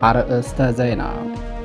አርእስተ ዜና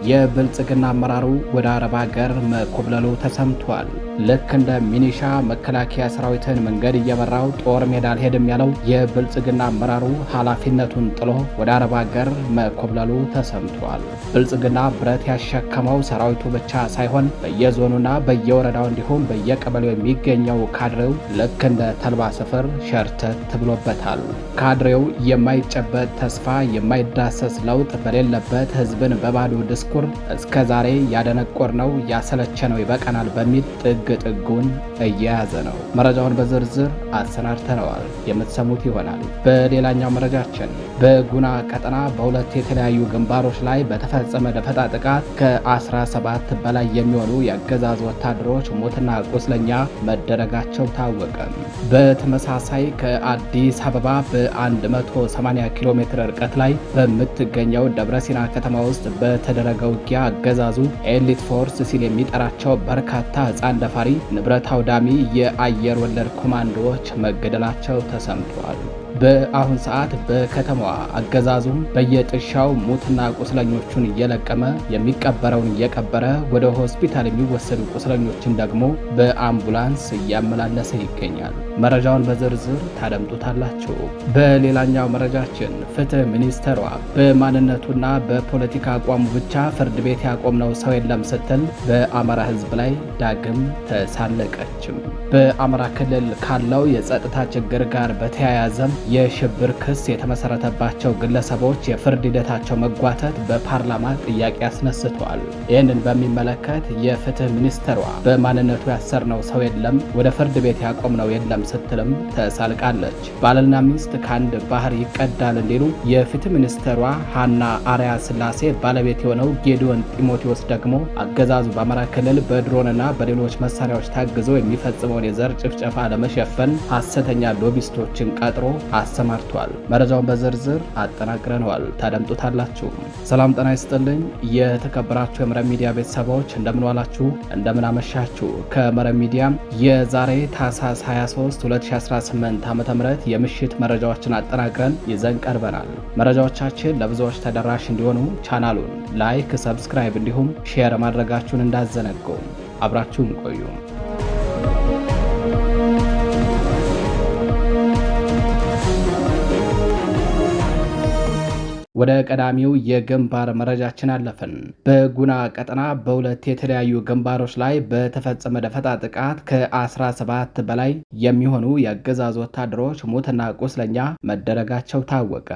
የብልጽግና አመራሩ ወደ አረብ ሀገር መኮብለሉ ተሰምቷል። ልክ እንደ ሚኒሻ መከላከያ ሰራዊትን መንገድ እየመራው ጦር ሜዳ አልሄድም ያለው የብልጽግና አመራሩ ኃላፊነቱን ጥሎ ወደ አረብ ሀገር መኮብለሉ ተሰምቷል። ብልጽግና ብረት ያሸከመው ሰራዊቱ ብቻ ሳይሆን በየዞኑና በየወረዳው እንዲሁም በየቀበሌው የሚገኘው ካድሬው ልክ እንደ ተልባ ስፍር ሸርተት ብሎበታል። ካድሬው የማይጨበጥ ተስፋ የማይዳሰስ ለውጥ በሌለበት ህዝብን በባዶ ድስኩር እስከ ዛሬ ያደነቆርነው ያሰለቸነው ይበቃናል በሚል ጥግ ጥጉን እየያዘ ነው። መረጃውን በዝርዝር አሰናድተነዋል፣ የምትሰሙት ይሆናል። በሌላኛው መረጃችን በጉና ቀጠና በሁለት የተለያዩ ግንባሮች ላይ በተፈጸመ ደፈጣ ጥቃት ከ17 በላይ የሚሆኑ የአገዛዙ ወታደሮች ሞትና ቁስለኛ መደረጋቸው ታወቀ። በተመሳሳይ ከአዲስ አበባ በ180 ኪሎ ሜትር ርቀት ላይ በምትገኘው ደብረሲና ከተማ ውስጥ በተደረገ ውጊያ አገዛዙ ኤሊት ፎርስ ሲል የሚጠራቸው በርካታ ሕፃን ደፋሪ ንብረት አውዳሚ የአየር ወለድ ኮማንዶዎች መገደላቸው ተሰምቷል። በአሁን ሰዓት በከተማዋ አገዛዙም በየጥሻው ሙትና ቁስለኞቹን እየለቀመ የሚቀበረውን እየቀበረ ወደ ሆስፒታል የሚወሰዱ ቁስለኞችን ደግሞ በአምቡላንስ እያመላለሰ ይገኛል። መረጃውን በዝርዝር ታደምጡታላችሁ። በሌላኛው መረጃችን ፍትህ ሚኒስተሯ በማንነቱና በፖለቲካ አቋሙ ብቻ ፍርድ ቤት ያቆምነው ሰው የለም ስትል በአማራ ሕዝብ ላይ ዳግም ተሳለቀችም። በአማራ ክልል ካለው የጸጥታ ችግር ጋር በተያያዘም የሽብር ክስ የተመሰረተባቸው ግለሰቦች የፍርድ ሂደታቸው መጓተት በፓርላማ ጥያቄ አስነስተዋል። ይህንን በሚመለከት የፍትህ ሚኒስተሯ በማንነቱ ያሰርነው ሰው የለም፣ ወደ ፍርድ ቤት ያቆምነው የለም ስትልም ተሳልቃለች። ባልና ሚስት ከአንድ ባህር ይቀዳል እንዲሉ የፍትህ ሚኒስተሯ ሀና አርያ ስላሴ ባለቤት የሆነው ጌዲዮን ጢሞቴዎስ ደግሞ አገዛዙ በአማራ ክልል በድሮንና በሌሎች መሳሪያዎች ታግዘው የሚፈጽመውን የዘር ጭፍጨፋ ለመሸፈን ሐሰተኛ ሎቢስቶችን ቀጥሮ አሰማርቷል። መረጃውን በዝርዝር አጠናቅረነዋል፣ ታደምጡታላችሁ። ሰላም ጤና ይስጥልኝ። የተከበራችሁ የመረብ ሚዲያ ቤተሰቦች እንደምን ዋላችሁ፣ እንደምን አመሻችሁ። ከመረብ ሚዲያ የዛሬ ታህሳስ 23 2018 ዓ.ም የምሽት መረጃዎችን አጠናቅረን ይዘን ቀርበናል። መረጃዎቻችን ለብዙዎች ተደራሽ እንዲሆኑ ቻናሉን ላይክ፣ ሰብስክራይብ እንዲሁም ሼር ማድረጋችሁን እንዳዘነጉ አብራችሁን ቆዩ። ወደ ቀዳሚው የግንባር መረጃችን አለፍን። በጉና ቀጠና በሁለት የተለያዩ ግንባሮች ላይ በተፈጸመ ደፈጣ ጥቃት ከ17 በላይ የሚሆኑ የአገዛዙ ወታደሮች ሞትና ቁስለኛ መደረጋቸው ታወቀ።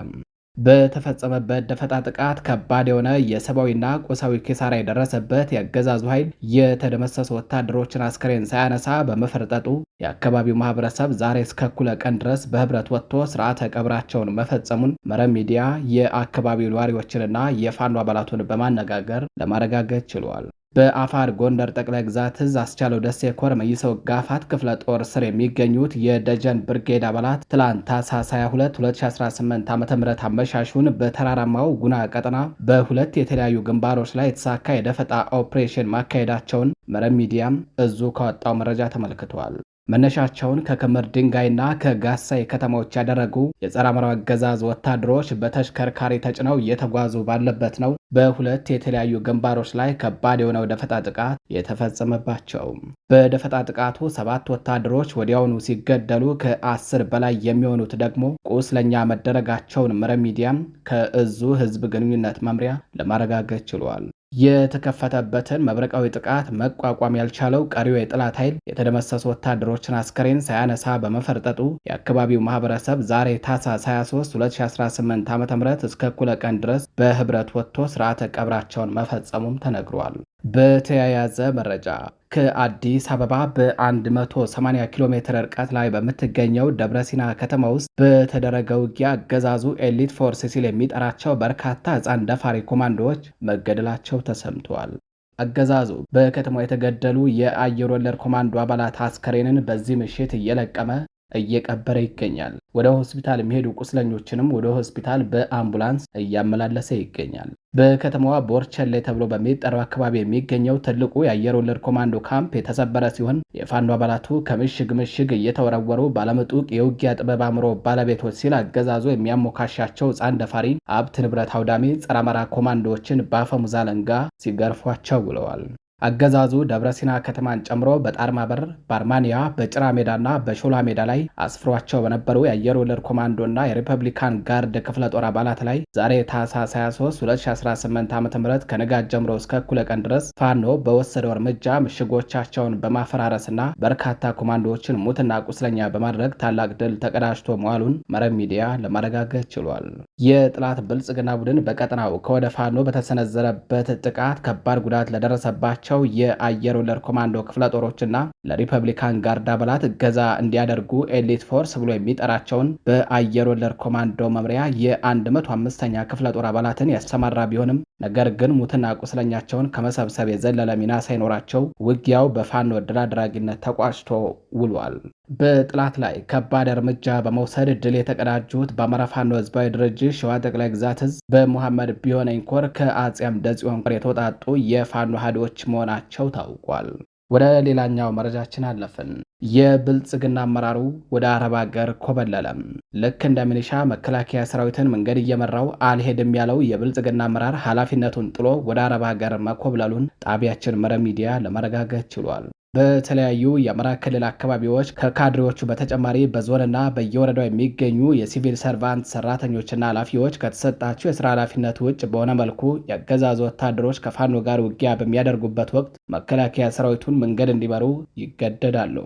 በተፈጸመበት ደፈጣ ጥቃት ከባድ የሆነ የሰብአዊና ቁሳዊ ኪሳራ የደረሰበት የአገዛዙ ኃይል የተደመሰሱ ወታደሮችን አስከሬን ሳያነሳ በመፈርጠጡ የአካባቢው ማህበረሰብ ዛሬ እስከ እኩለ ቀን ድረስ በህብረት ወጥቶ ስርዓተ ቀብራቸውን መፈጸሙን መረብ ሚዲያ የአካባቢው ነዋሪዎችንና የፋኖ አባላቱን በማነጋገር ለማረጋገጥ ችሏል። በአፋር ጎንደር ጠቅላይ ግዛት እዝ አስቻለው ደሴ ኮር መይሰው ጋፋት ክፍለ ጦር ስር የሚገኙት የደጀን ብርጌድ አባላት ትላንት ታህሳስ 22 2018 ዓ.ም አመሻሹን በተራራማው ጉና ቀጠና በሁለት የተለያዩ ግንባሮች ላይ የተሳካ የደፈጣ ኦፕሬሽን ማካሄዳቸውን መረብ ሚዲያም እዙ ካወጣው መረጃ ተመልክቷል። መነሻቸውን ከክምር ድንጋይና ከጋሳይ ከተሞች ያደረጉ የጸረ አማራው አገዛዝ ወታደሮች በተሽከርካሪ ተጭነው እየተጓዙ ባለበት ነው በሁለት የተለያዩ ግንባሮች ላይ ከባድ የሆነው ደፈጣ ጥቃት የተፈጸመባቸው። በደፈጣ ጥቃቱ 7 ወታደሮች ወዲያውኑ ሲገደሉ ከ10 በላይ የሚሆኑት ደግሞ ቁስለኛ መደረጋቸውን መረብ ሚዲያም ከእዙ ህዝብ ግንኙነት መምሪያ ለማረጋገጥ ችሏል። የተከፈተበትን መብረቃዊ ጥቃት መቋቋም ያልቻለው ቀሪው የጠላት ኃይል የተደመሰሱ ወታደሮችን አስከሬን ሳያነሳ በመፈርጠጡ የአካባቢው ማህበረሰብ ዛሬ ታህሳስ 23 2018 ዓ.ም እስከ እኩለ ቀን ድረስ በህብረት ወጥቶ ስርዓተ ቀብራቸውን መፈጸሙም ተነግሯል። በተያያዘ መረጃ ከአዲስ አበባ በ180 ኪሎ ሜትር ርቀት ላይ በምትገኘው ደብረሲና ከተማ ውስጥ በተደረገ ውጊያ አገዛዙ ኤሊት ፎርስ ሲል የሚጠራቸው በርካታ ሕፃን ደፋሪ ኮማንዶዎች መገደላቸው ተሰምተዋል። አገዛዙ በከተማው የተገደሉ የአየር ወለድ ኮማንዶ አባላት አስከሬንን በዚህ ምሽት እየለቀመ እየቀበረ ይገኛል። ወደ ሆስፒታል የሚሄዱ ቁስለኞችንም ወደ ሆስፒታል በአምቡላንስ እያመላለሰ ይገኛል። በከተማዋ ቦርቸሌ ተብሎ በሚጠራው አካባቢ የሚገኘው ትልቁ የአየር ወለድ ኮማንዶ ካምፕ የተሰበረ ሲሆን የፋኖ አባላቱ ከምሽግ ምሽግ እየተወረወሩ ባለምጡቅ የውጊያ ጥበብ አእምሮ ባለቤቶች ሲል አገዛዙ የሚያሞካሻቸው ሕፃን ደፋሪ ሀብት ንብረት አውዳሚ ጸረ አማራ ኮማንዶዎችን በአፈሙዝ አለንጋ ሲገርፏቸው ውለዋል። አገዛዙ ደብረሲና ከተማን ጨምሮ በጣርማበር፣ በአርማንያ፣ በጭራ ሜዳና በሾላ ሜዳ ላይ አስፍሯቸው በነበሩ የአየር ወለድ ኮማንዶና የሪፐብሊካን ጋርድ ክፍለ ጦር አባላት ላይ ዛሬ ታህሳስ 23 2018 ዓ.ም ከንጋት ጀምሮ እስከ እኩለ ቀን ድረስ ፋኖ በወሰደው እርምጃ ምሽጎቻቸውን በማፈራረስና በርካታ ኮማንዶዎችን ሙትና ቁስለኛ በማድረግ ታላቅ ድል ተቀዳጅቶ መዋሉን መረብ ሚዲያ ለማረጋገጥ ችሏል። የጥላት ብልጽግና ቡድን በቀጠናው ከወደ ፋኖ በተሰነዘረበት ጥቃት ከባድ ጉዳት ለደረሰባቸው የአየር ወለድ ኮማንዶ ክፍለ ጦሮችና ለሪፐብሊካን ጋርድ አባላት እገዛ እንዲያደርጉ ኤሊት ፎርስ ብሎ የሚጠራቸውን በአየር ወለድ ኮማንዶ መምሪያ የ105ኛ ክፍለ ጦር አባላትን ያሰማራ ቢሆንም ነገር ግን ሙትና ቁስለኛቸውን ከመሰብሰብ የዘለለ ሚና ሳይኖራቸው ውጊያው በፋኖ ድል አድራጊነት ተቋጭቶ ውሏል። በጥላት ላይ ከባድ እርምጃ በመውሰድ ድል የተቀዳጁት በአማራ ፋኖ ህዝባዊ ድርጅት ሸዋ ጠቅላይ ግዛት እዝ በሙሐመድ ቢሆነኝ ኮር ከአጼ አምደ ጽዮን ኮር የተውጣጡ የፋኖ ሀዲዎች መሆናቸው ታውቋል። ወደ ሌላኛው መረጃችን አለፍን። የብልጽግና አመራሩ ወደ አረብ ሀገር ኮበለለም። ልክ እንደ ሚሊሻ መከላከያ ሰራዊትን መንገድ እየመራው አልሄድም ያለው የብልጽግና አመራር ኃላፊነቱን ጥሎ ወደ አረብ ሀገር መኮብለሉን ጣቢያችን መረብ ሚዲያ ለማረጋገጥ ችሏል። በተለያዩ የአማራ ክልል አካባቢዎች ከካድሬዎቹ በተጨማሪ በዞንና በየወረዳው የሚገኙ የሲቪል ሰርቫንት ሰራተኞችና ኃላፊዎች ከተሰጣቸው የስራ ኃላፊነት ውጭ በሆነ መልኩ የአገዛዙ ወታደሮች ከፋኖ ጋር ውጊያ በሚያደርጉበት ወቅት መከላከያ ሰራዊቱን መንገድ እንዲመሩ ይገደዳሉ።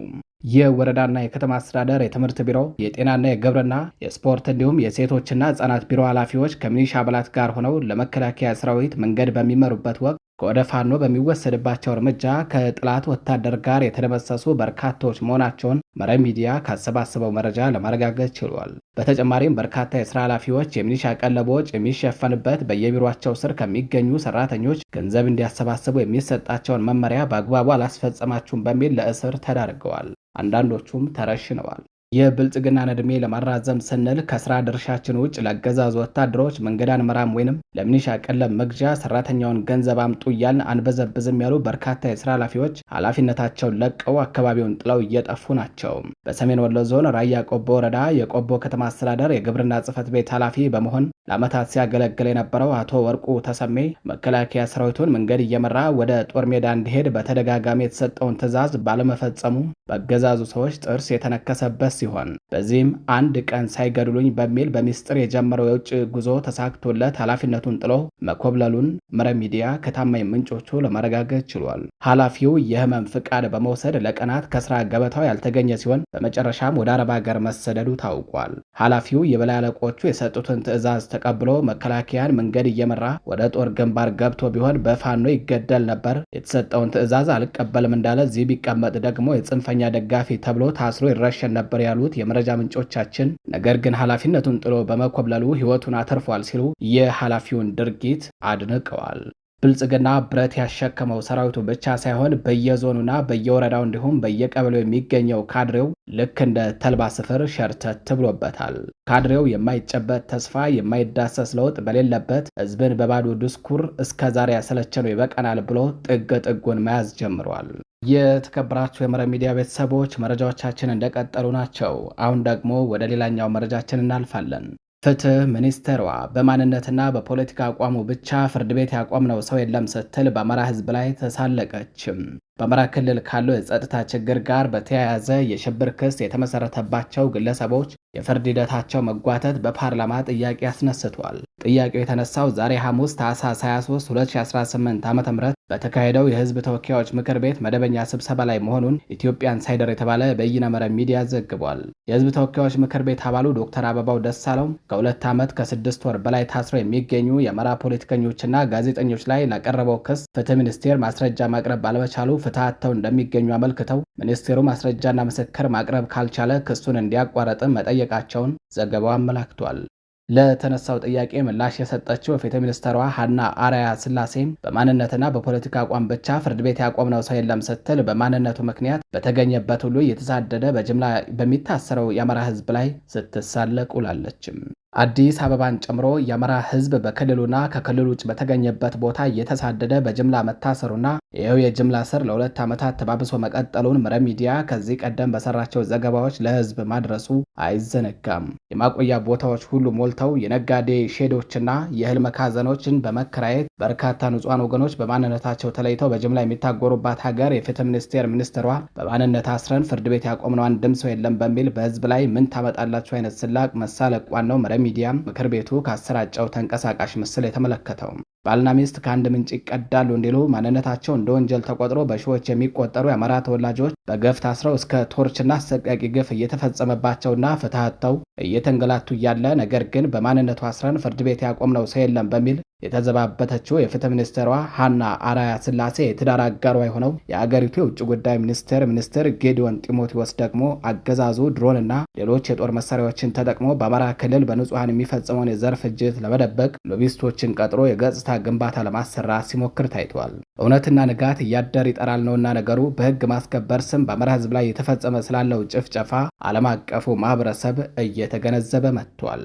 የወረዳና የከተማ አስተዳደር፣ የትምህርት ቢሮ፣ የጤናና የግብርና፣ የስፖርት እንዲሁም የሴቶችና ህጻናት ቢሮ ኃላፊዎች ከሚሊሻ አባላት ጋር ሆነው ለመከላከያ ሰራዊት መንገድ በሚመሩበት ወቅት ከወደ ፋኖ በሚወሰድባቸው እርምጃ ከጥላት ወታደር ጋር የተደመሰሱ በርካታዎች መሆናቸውን መረብ ሚዲያ ካሰባሰበው መረጃ ለማረጋገጥ ችሏል። በተጨማሪም በርካታ የስራ ኃላፊዎች የሚሊሻ ቀለቦች የሚሸፈንበት በየቢሮቸው ስር ከሚገኙ ሰራተኞች ገንዘብ እንዲያሰባስቡ የሚሰጣቸውን መመሪያ በአግባቡ አላስፈጸማችሁም በሚል ለእስር ተዳርገዋል። አንዳንዶቹም ተረሽነዋል። የብልጽግናን ዕድሜ ለማራዘም ስንል ከስራ ድርሻችን ውጭ ለአገዛዙ ወታደሮች መንገድ አንመራም ወይንም ለሚሊሻ ቀለብ መግዣ ሰራተኛውን ገንዘብ አምጡ እያልን አንበዘብዝም ያሉ በርካታ የስራ ኃላፊዎች ኃላፊነታቸውን ለቀው አካባቢውን ጥለው እየጠፉ ናቸው። በሰሜን ወሎ ዞን ራያ ቆቦ ወረዳ የቆቦ ከተማ አስተዳደር የግብርና ጽሕፈት ቤት ኃላፊ በመሆን ለዓመታት ሲያገለግል የነበረው አቶ ወርቁ ተሰሜ መከላከያ ሰራዊቱን መንገድ እየመራ ወደ ጦር ሜዳ እንዲሄድ በተደጋጋሚ የተሰጠውን ትዕዛዝ ባለመፈጸሙ በአገዛዙ ሰዎች ጥርስ የተነከሰበት ሲሆን በዚህም አንድ ቀን ሳይገድሉኝ በሚል በሚስጥር የጀመረው የውጭ ጉዞ ተሳክቶለት ኃላፊነቱን ጥሎ መኮብለሉን መረብ ሚዲያ ከታማኝ ምንጮቹ ለማረጋገጥ ችሏል። ኃላፊው የህመም ፍቃድ በመውሰድ ለቀናት ከስራ ገበታው ያልተገኘ ሲሆን በመጨረሻም ወደ አረብ ሀገር መሰደዱ ታውቋል። ኃላፊው የበላይ አለቆቹ የሰጡትን ትዕዛዝ ተቀብሎ መከላከያን መንገድ እየመራ ወደ ጦር ግንባር ገብቶ ቢሆን በፋኖ ይገደል ነበር። የተሰጠውን ትዕዛዝ አልቀበልም እንዳለ እዚህ ቢቀመጥ ደግሞ የጽንፈኛ ደጋፊ ተብሎ ታስሮ ይረሸን ነበር ያሉት የመረጃ ምንጮቻችን፣ ነገር ግን ኃላፊነቱን ጥሎ በመኮብለሉ ህይወቱን አተርፏል ሲሉ የኃላፊውን ድርጊት አድንቀዋል። ብልጽግና ብረት ያሸከመው ሰራዊቱ ብቻ ሳይሆን በየዞኑና በየወረዳው እንዲሁም በየቀበሌው የሚገኘው ካድሬው ልክ እንደ ተልባ ስፍር ሸርተት ብሎበታል። ካድሬው የማይጨበት ተስፋ፣ የማይዳሰስ ለውጥ በሌለበት ህዝብን በባዶ ድስኩር እስከዛሬ ያሰለቸነው ይበቃናል ብሎ ጥግ ጥጉን መያዝ ጀምሯል። የተከበራችሁ የመረብ ሚዲያ ቤተሰቦች መረጃዎቻችን እንደቀጠሉ ናቸው። አሁን ደግሞ ወደ ሌላኛው መረጃችን እናልፋለን። ፍትህ ሚኒስቴሯ በማንነትና በፖለቲካ አቋሙ ብቻ ፍርድ ቤት ያቆምነው ሰው የለም ስትል በአማራ ህዝብ ላይ ተሳለቀችም። በአማራ ክልል ካለው የጸጥታ ችግር ጋር በተያያዘ የሽብር ክስ የተመሰረተባቸው ግለሰቦች የፍርድ ሂደታቸው መጓተት በፓርላማ ጥያቄ አስነስቷል። ጥያቄው የተነሳው ዛሬ ሐሙስ ታህሳስ 23 2018 ዓ.ም በተካሄደው የህዝብ ተወካዮች ምክር ቤት መደበኛ ስብሰባ ላይ መሆኑን ኢትዮጵያ ኢንሳይደር የተባለ በይነ መረብ ሚዲያ ዘግቧል። የህዝብ ተወካዮች ምክር ቤት አባሉ ዶክተር አበባው ደሳለው ከ2 ዓመት ከ6 ወር በላይ ታስረው የሚገኙ የአማራ ፖለቲከኞችና ጋዜጠኞች ላይ ላቀረበው ክስ ፍትህ ሚኒስቴር ማስረጃ ማቅረብ ባለመቻሉ ፍትህ አጥተው እንደሚገኙ አመልክተው ሚኒስቴሩ ማስረጃና ምስክር ማቅረብ ካልቻለ ክሱን እንዲያቋርጥም መጠየቃቸውን ዘገባው አመላክቷል። ለተነሳው ጥያቄ ምላሽ የሰጠችው የፍትህ ሚኒስትሯ ሀና አርአያ ስላሴ በማንነትና በፖለቲካ አቋም ብቻ ፍርድ ቤት ያቆምነው ሰው የለም ስትል በማንነቱ ምክንያት በተገኘበት ሁሉ እየተሳደደ በጅምላ በሚታሰረው የአማራ ህዝብ ላይ ስትሳለቅ ውላለችም። አዲስ አበባን ጨምሮ የአማራ ህዝብ በክልሉና ከክልሉ ውጭ በተገኘበት ቦታ እየተሳደደ በጅምላ መታሰሩና ይኸው የጅምላ ስር ለ2 ዓመታት ተባብሶ መቀጠሉን መረብ ሚዲያ ከዚህ ቀደም በሰራቸው ዘገባዎች ለህዝብ ማድረሱ አይዘነጋም። የማቆያ ቦታዎች ሁሉ ሞልተው የነጋዴ ሼዶችና የእህል መካዘኖችን በመከራየት በርካታ ንጹሐን ወገኖች በማንነታቸው ተለይተው በጅምላ የሚታጎሩባት ሀገር የፍትህ ሚኒስቴሯ በማንነት አስረን ፍርድ ቤት ያቆምነው አንድም ሰው የለም በሚል በህዝብ ላይ ምን ታመጣላችሁ አይነት ስላቅ መሳለቋን ነው ሚዲያም ምክር ቤቱ ካሰራጨው ተንቀሳቃሽ ምስል የተመለከተው። ባልና ሚስት ከአንድ ምንጭ ይቀዳሉ እንዲሉ ማንነታቸው እንደ ወንጀል ተቆጥሮ በሺዎች የሚቆጠሩ የአማራ ተወላጆች በገፍ ታስረው እስከ ቶርችና አሰቃቂ ግፍ እየተፈጸመባቸውና ፍትህ አጥተው እየተንገላቱ እያለ ነገር ግን በማንነቱ አስረን ፍርድ ቤት ያቆምነው ሰው የለም በሚል የተዘባበተችው የፍትህ ሚኒስቴሯ ሀና አራያ ስላሴ የትዳር አጋሯ የሆነው የአገሪቱ የውጭ ጉዳይ ሚኒስትር ጌዲዮን ጢሞቴዎስ ደግሞ አገዛዙ ድሮንና ሌሎች የጦር መሳሪያዎችን ተጠቅሞ በአማራ ክልል በንጹሐን የሚፈጸመውን የዘር ፍጅት ለመደበቅ ሎቢስቶችን ቀጥሮ የገጽታ ግንባታ ለማሰራት ሲሞክር ታይቷል። እውነትና ንጋት እያደር ይጠራል ነውና ነገሩ በህግ ማስከበር ስም በአማራ ህዝብ ላይ የተፈጸመ ስላለው ጭፍጨፋ ዓለም አቀፉ ማህበረሰብ እየተገነዘበ መጥቷል።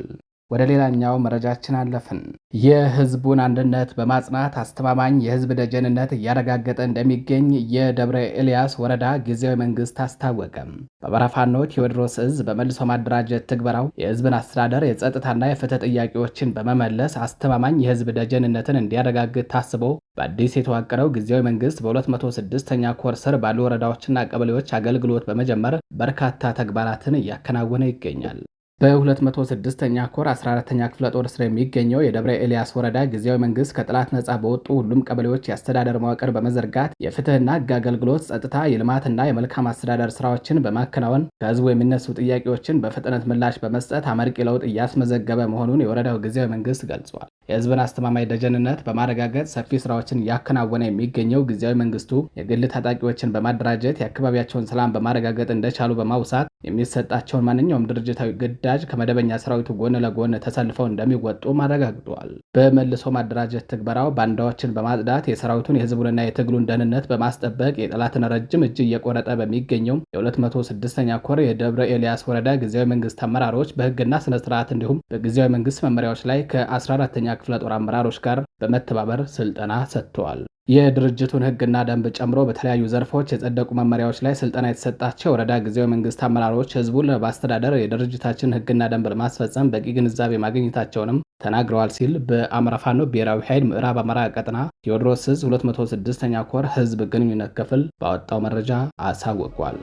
ወደ ሌላኛው መረጃችን አለፍን። የህዝቡን አንድነት በማጽናት አስተማማኝ የህዝብ ደጀንነት እያረጋገጠ እንደሚገኝ የደብረ ኤልያስ ወረዳ ጊዜያዊ መንግስት አስታወቀ። በአማራ ፋኖ ቴዎድሮስ እዝ በመልሶ ማደራጀት ትግበራው የህዝብን አስተዳደር የጸጥታና የፍትህ ጥያቄዎችን በመመለስ አስተማማኝ የህዝብ ደጀንነትን እንዲያረጋግጥ ታስቦ በአዲስ የተዋቀረው ጊዜያዊ መንግስት በ206ኛ ኮር ስር ባሉ ወረዳዎችና ቀበሌዎች አገልግሎት በመጀመር በርካታ ተግባራትን እያከናወነ ይገኛል። በ206ኛ ኮር 14ኛ ክፍለ ጦር ስር የሚገኘው የደብረ ኤልያስ ወረዳ ጊዜያዊ መንግስት ከጥላት ነጻ በወጡ ሁሉም ቀበሌዎች የአስተዳደር መዋቅር በመዘርጋት የፍትህና ህግ አገልግሎት፣ ጸጥታ፣ የልማትና የመልካም አስተዳደር ስራዎችን በማከናወን ከህዝቡ የሚነሱ ጥያቄዎችን በፍጥነት ምላሽ በመስጠት አመርቂ ለውጥ እያስመዘገበ መሆኑን የወረዳው ጊዜያዊ መንግስት ገልጿል። የህዝብን አስተማማኝ ደጀንነት በማረጋገጥ ሰፊ ስራዎችን እያከናወነ የሚገኘው ጊዜያዊ መንግስቱ የግል ታጣቂዎችን በማደራጀት የአካባቢያቸውን ሰላም በማረጋገጥ እንደቻሉ በማውሳት የሚሰጣቸውን ማንኛውም ድርጅታዊ ግዳጅ ከመደበኛ ሰራዊቱ ጎን ለጎን ተሰልፈው እንደሚወጡ አረጋግጠዋል። በመልሶ ማደራጀት ትግበራው ባንዳዎችን በማጽዳት የሰራዊቱን የህዝቡንና የትግሉን ደህንነት በማስጠበቅ የጠላትን ረጅም እጅ እየቆረጠ በሚገኘው የ206ኛ ኮር የደብረ ኤልያስ ወረዳ ጊዜያዊ መንግስት አመራሮች በህግና ስነ ስርዓት እንዲሁም በጊዜያዊ መንግስት መመሪያዎች ላይ ከ14ኛ ክፍለ ጦር አመራሮች ጋር በመተባበር ስልጠና ሰጥተዋል። የድርጅቱን ህግና ደንብ ጨምሮ በተለያዩ ዘርፎች የጸደቁ መመሪያዎች ላይ ስልጠና የተሰጣቸው ወረዳ ጊዜያዊ መንግስት አመራሮች ህዝቡን በማስተዳደር የድርጅታችን ህግና ደንብ ለማስፈጸም በቂ ግንዛቤ ማግኘታቸውንም ተናግረዋል ሲል በአማራ ፋኖ ብሔራዊ ኃይል ምዕራብ አማራ ቀጠና ቴዎድሮስ ዕዝ 206ኛ ኮር ህዝብ ግንኙነት ክፍል ባወጣው መረጃ አሳውቋል።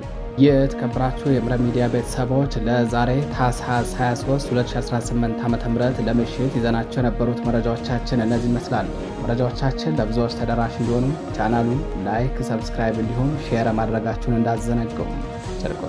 የተከበራችሁ የመረብ ሚዲያ ቤተሰቦች ለዛሬ ታኅሳስ 23 2018 ዓ.ም ለምሽት ይዘናቸው የነበሩት መረጃዎቻችን እነዚህ ይመስላሉ። መረጃዎቻችን ለብዙዎች ተደራሽ እንዲሆኑ ቻናሉን ላይክ፣ ሰብስክራይብ እንዲሁም ሼር ማድረጋችሁን እንዳዘነገው ጨርቆ